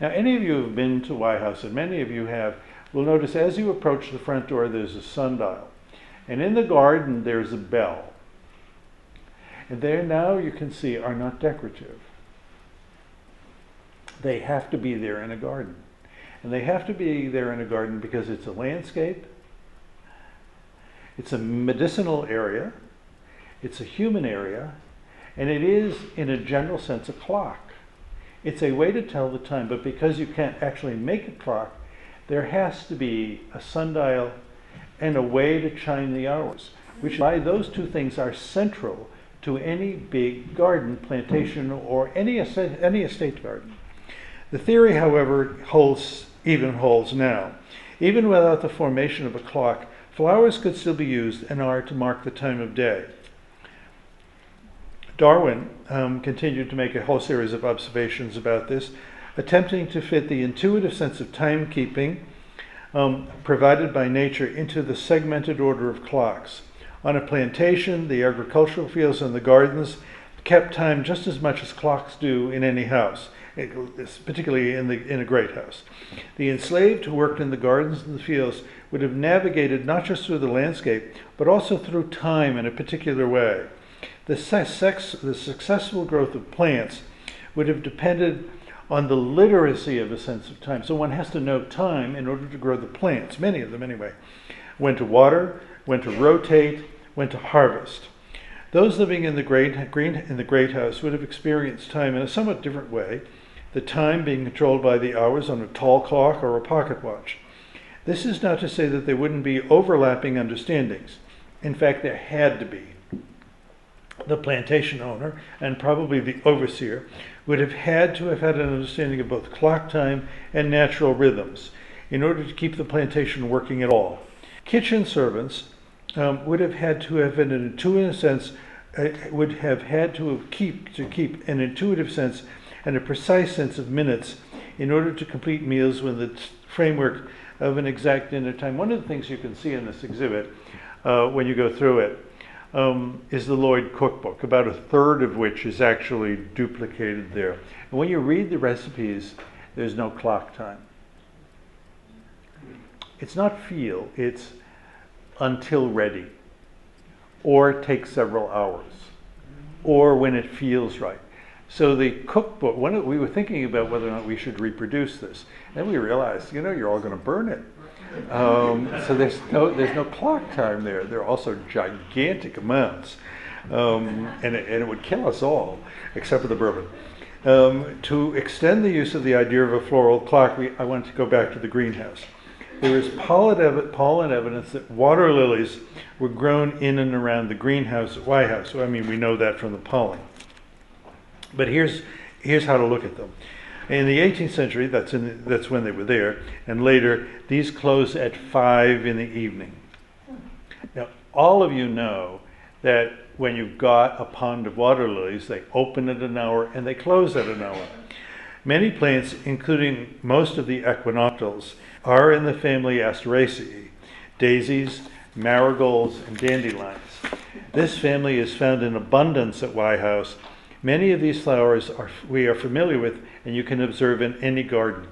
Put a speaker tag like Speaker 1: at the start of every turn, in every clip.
Speaker 1: Now, any of you who have been to Wye House, and many of you have, will notice as you approach the front door, there's a sundial. And in the garden, there's a bell. And there now you can see are not decorative. They have to be there in a garden. And they have to be there in a garden because it's a landscape, it's a medicinal area, it's a human area, and it is, in a general sense, a clock. It's a way to tell the time, but because you can't actually make a clock, there has to be a sundial and a way to chime the hours, which is why those two things are central to any big garden, plantation, or any estate garden. The theory, however, holds now. Even without the formation of a clock, flowers could still be used and are to mark the time of day. Darwin continued to make a whole series of observations about this, attempting to fit the intuitive sense of timekeeping provided by nature into the segmented order of clocks. On a plantation, the agricultural fields and the gardens kept time just as much as clocks do in any house, particularly in a great house. The enslaved who worked in the gardens and the fields would have navigated not just through the landscape, but also through time in a particular way. The successful growth of plants would have depended on the literacy of a sense of time. So one has to know time in order to grow the plants, many of them anyway. When to water, when to rotate, when to harvest. Those living in the great house would have experienced time in a somewhat different way, the time being controlled by the hours on a tall clock or a pocket watch. This is not to say that there wouldn't be overlapping understandings. In fact, there had to be. The plantation owner, and probably the overseer, would have had an understanding of both clock time and natural rhythms in order to keep the plantation working at all. Kitchen servants would have had to have an intuitive sense, keep an intuitive sense and a precise sense of minutes in order to complete meals within the framework of an exact dinner time. One of the things you can see in this exhibit when you go through it is the Lloyd cookbook, about a third of which is actually duplicated there. And when you read the recipes, there's no clock time. It's not feel, it's until ready, or take several hours, or when it feels right. So the cookbook, we were thinking about whether or not we should reproduce this, and we realized, you're all going to burn it. So there's no clock time there. There are also gigantic amounts, and it would kill us all, except for the bourbon. To extend the use of the idea of a floral clock, I want to go back to the greenhouse. There is pollen evidence that water lilies were grown in and around the greenhouse at Wye House. So, we know that from the pollen. But here's how to look at them. In the 18th century, that's when they were there, and later, these closed at 5 in the evening. Now, all of you know that when you've got a pond of water lilies, they open at an hour and they close at an hour. Many plants, including most of the equinoctials, are in the family Asteraceae, daisies, marigolds, and dandelions. This family is found in abundance at Wye House. Many of these flowers we are familiar with, and you can observe in any garden.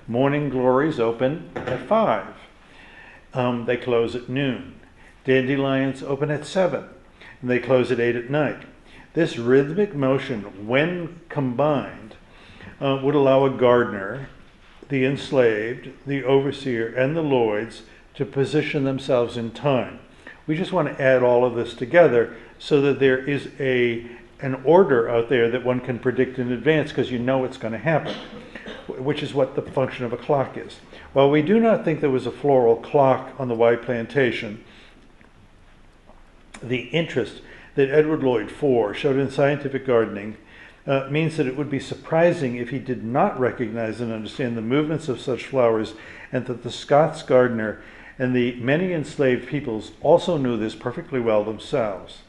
Speaker 1: Morning glories open at 5. They close at noon. Dandelions open at 7, and they close at 8 at night. This rhythmic motion, when combined, would allow a gardener, the enslaved, the overseer, and the Lloyds to position themselves in time. We just want to add all of this together so that there is an order out there that one can predict in advance because you know it's going to happen, which is what the function of a clock is. While we do not think there was a floral clock on the Wye plantation, the interest that Edward Lloyd IV showed in scientific gardening means that it would be surprising if he did not recognize and understand the movements of such flowers, and that the Scots gardener and the many enslaved peoples also knew this perfectly well themselves.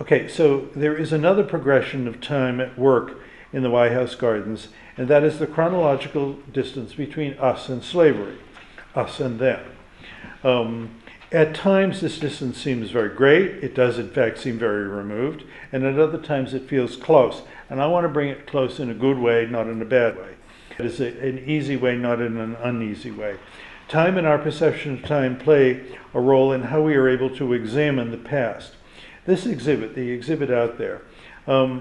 Speaker 1: Okay, so there is another progression of time at work in the Wye House gardens, and that is the chronological distance between us and slavery, us and them. At times this distance seems very great. It does in fact seem very removed, and at other times it feels close. And I want to bring it close in a good way, not in a bad way. It is an easy way, not in an uneasy way. Time and our perception of time play a role in how we are able to examine the past. This exhibit, the exhibit out there,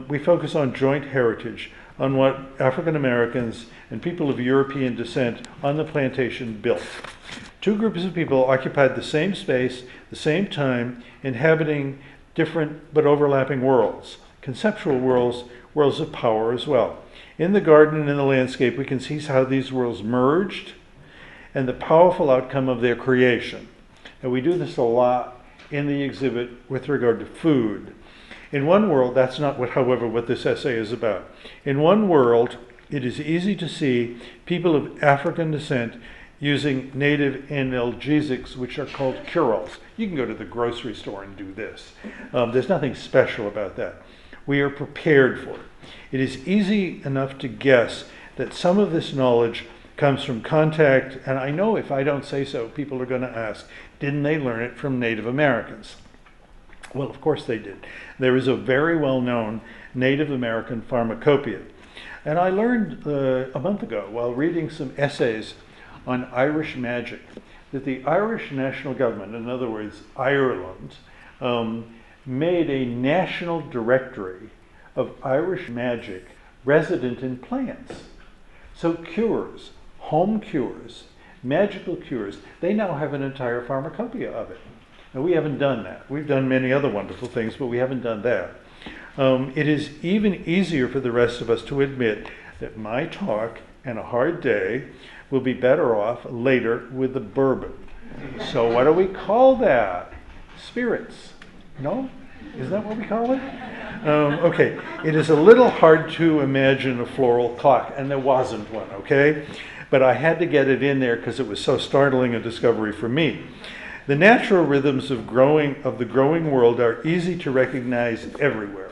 Speaker 1: we focus on joint heritage, on what African Americans and people of European descent on the plantation built. Two groups of people occupied the same space, the same time, inhabiting different but overlapping worlds, conceptual worlds, worlds of power as well. In the garden and in the landscape, we can see how these worlds merged and the powerful outcome of their creation. And we do this a lot in the exhibit with regard to food. In one world, that's not what, however, what this essay is about. In one world, it is easy to see people of African descent using native analgesics, which are called cure-alls. You can go to the grocery store and do this. There's nothing special about that. We are prepared for it. It is easy enough to guess that some of this knowledge comes from contact, and I know if I don't say so, people are going to ask, didn't they learn it from Native Americans? Well, of course they did. There is a very well-known Native American pharmacopoeia. And I learned a month ago, while reading some essays on Irish magic, that the Irish national government, in other words, Ireland, made a national directory of Irish magic resident in plants. So cures, home cures, magical cures, they now have an entire pharmacopoeia of it. Now, we haven't done that. We've done many other wonderful things, but we haven't done that. It is even easier for the rest of us to admit that my talk and a hard day will be better off later with the bourbon. So what do we call that? Spirits. No? Is that what we call it? Okay, it is a little hard to imagine a floral clock, and there wasn't one, okay? But I had to get it in there because it was so startling a discovery for me. The natural rhythms of the growing world are easy to recognize everywhere.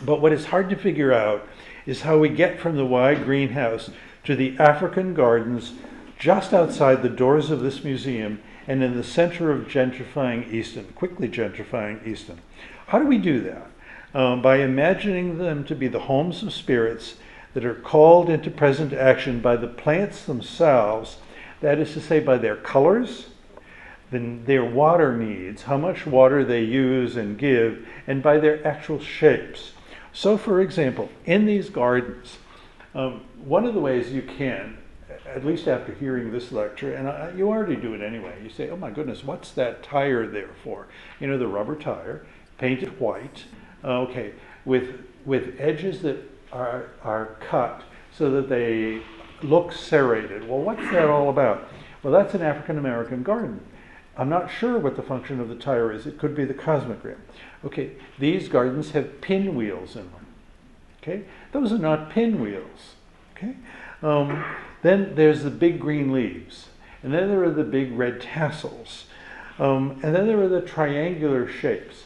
Speaker 1: But what is hard to figure out is how we get from the Wye greenhouse to the African gardens just outside the doors of this museum and in the center of gentrifying Easton, quickly gentrifying Easton. How do we do that? By imagining them to be the homes of spirits that are called into present action by the plants themselves, that is to say by their colors, then their water needs, how much water they use and give, and by their actual shapes. So for example, in these gardens, one of the ways you can, at least after hearing this lecture, and you already do it anyway, you say, oh my goodness, what's that tire there for? You know, the rubber tire, painted white, okay, with edges that are cut so that they look serrated. Well, what's that all about? Well, that's an African American garden. I'm not sure what the function of the tire is. It could be the cosmogram. Okay, these gardens have pinwheels in them. Okay, those are not pinwheels. Okay, then there's the big green leaves, and then there are the big red tassels, and then there are the triangular shapes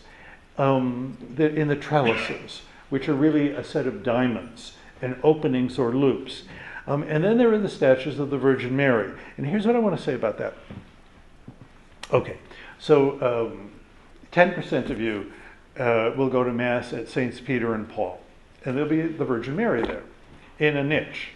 Speaker 1: in the trellises, which are really a set of diamonds and openings or loops. And then there are the statues of the Virgin Mary. And here's what I want to say about that. Okay, so 10% of you will go to Mass at Saints Peter and Paul, and there'll be the Virgin Mary there in a niche.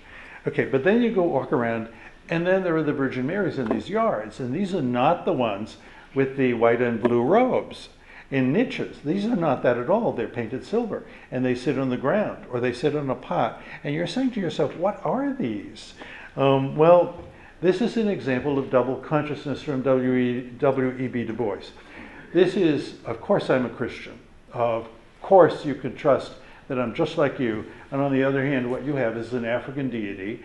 Speaker 1: Okay, but then you go walk around, and then there are the Virgin Marys in these yards, and these are not the ones with the white and blue robes in niches. These are not that at all. They're painted silver, and they sit on the ground, or they sit on a pot, and you're saying to yourself, what are these? Well, this is an example of double consciousness from W.E.B. Du Bois. This is, of course I'm a Christian. Of course you can trust that I'm just like you. And on the other hand, what you have is an African deity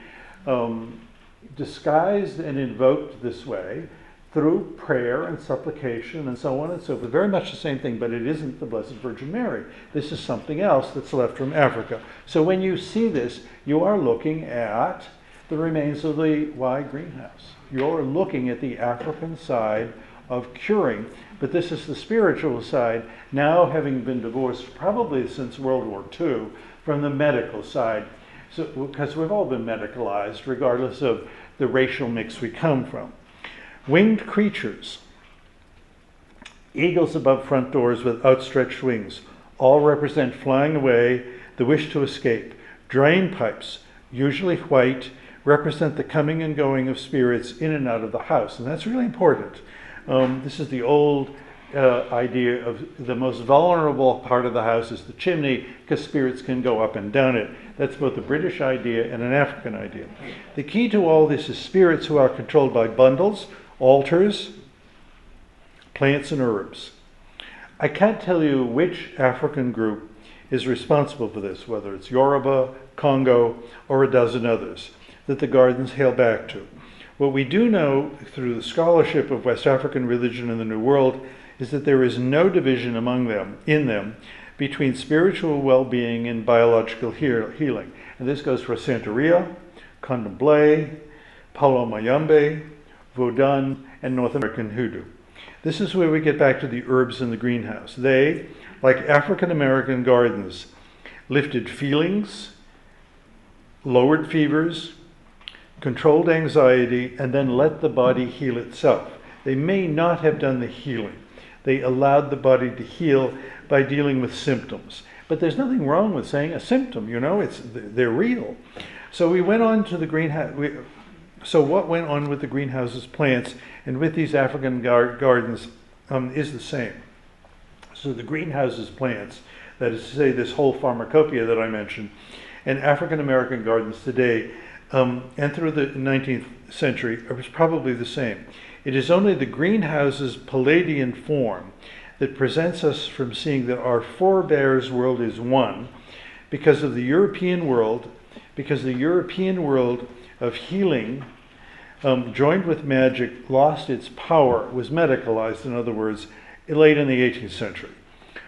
Speaker 1: disguised and invoked this way through prayer and supplication and so on and so forth. Very much the same thing, but it isn't the Blessed Virgin Mary. This is something else that's left from Africa. So when you see this, you are looking at the remains of the Wye greenhouse. You're looking at the African side of curing, but this is the spiritual side, now having been divorced probably since World War II from the medical side, so, because we've all been medicalized regardless of the racial mix we come from. Winged creatures, eagles above front doors with outstretched wings, all represent flying away, the wish to escape. Drain pipes, usually white, represent the coming and going of spirits in and out of the house. And that's really important. This is the old idea of the most vulnerable part of the house is the chimney, because spirits can go up and down it. That's both a British idea and an African idea. The key to all this is spirits who are controlled by bundles, altars, plants, and herbs. I can't tell you which African group is responsible for this, whether it's Yoruba, Congo, or a dozen others that the gardens hail back to. What we do know through the scholarship of West African religion in the New World is that there is no division in them between spiritual well-being and biological healing. And this goes for Santeria, Candomblé, Palo Mayombe, Vodun, and North American Hoodoo. This is where we get back to the herbs in the greenhouse. They, like African American gardens, lifted feelings, lowered fevers, controlled anxiety, and then let the body heal itself. They may not have done the healing. They allowed the body to heal by dealing with symptoms. But there's nothing wrong with saying a symptom, you know, they're real. So we went on to the greenhouse. So what went on with the greenhouse's plants and with these African gardens is the same. So the greenhouse's plants, that is to say this whole pharmacopoeia that I mentioned, and African American gardens today and through the 19th century was probably the same. It is only the greenhouse's Palladian form that prevents us from seeing that our forebears' world is one because of the European world, because the European world of healing joined with magic lost its power, was medicalized, in other words, late in the 18th century.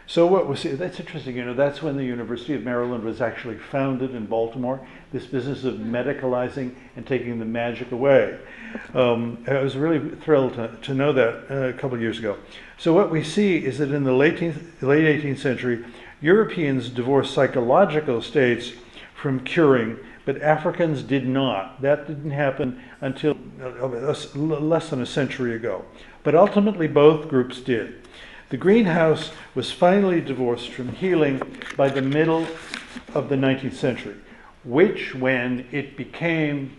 Speaker 1: So that's interesting, you know, that's when the University of Maryland was actually founded in Baltimore, this business of medicalizing and taking the magic away. I was really thrilled to know that a couple of years ago. So what we see is that in the late 18th century, Europeans divorced psychological states from curing, but Africans did not. That didn't happen until less than a century ago. But ultimately both groups did. The greenhouse was finally divorced from healing by the middle of the 19th century, when it became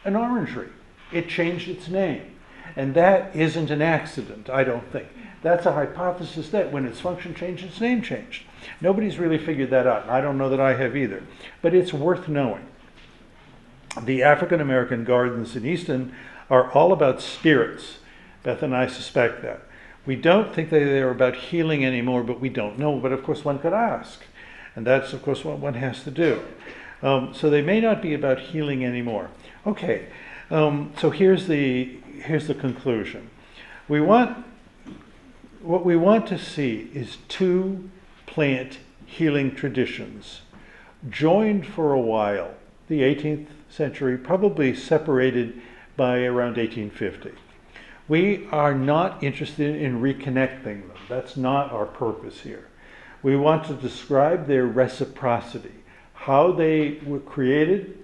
Speaker 1: an orangery. It changed its name. And that isn't an accident, I don't think. That's a hypothesis that when its function changed, its name changed. Nobody's really figured that out, and I don't know that I have either. But it's worth knowing. The African American gardens in Easton are all about spirits. Beth and I suspect that. We don't think that they're about healing anymore, but we don't know. But of course one could ask. And that's of course what one has to do. So they may not be about healing anymore. Okay, so here's the conclusion. What we want to see is two plant healing traditions joined for a while, the 18th century, probably separated by around 1850. We are not interested in reconnecting them. That's not our purpose here. We want to describe their reciprocity, how they were created,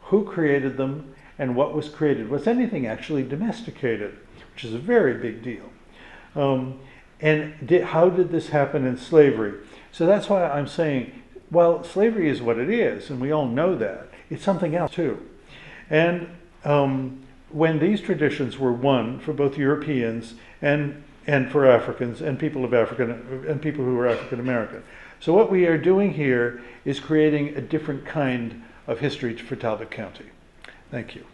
Speaker 1: who created them, and what was created. Was anything actually domesticated, which is a very big deal. How did this happen in slavery? So that's why I'm saying, well, slavery is what it is, and we all know that. It's something else too. And when these traditions were one for both Europeans and for Africans and people who were African American. So what we are doing here is creating a different kind of history for Talbot County. Thank you.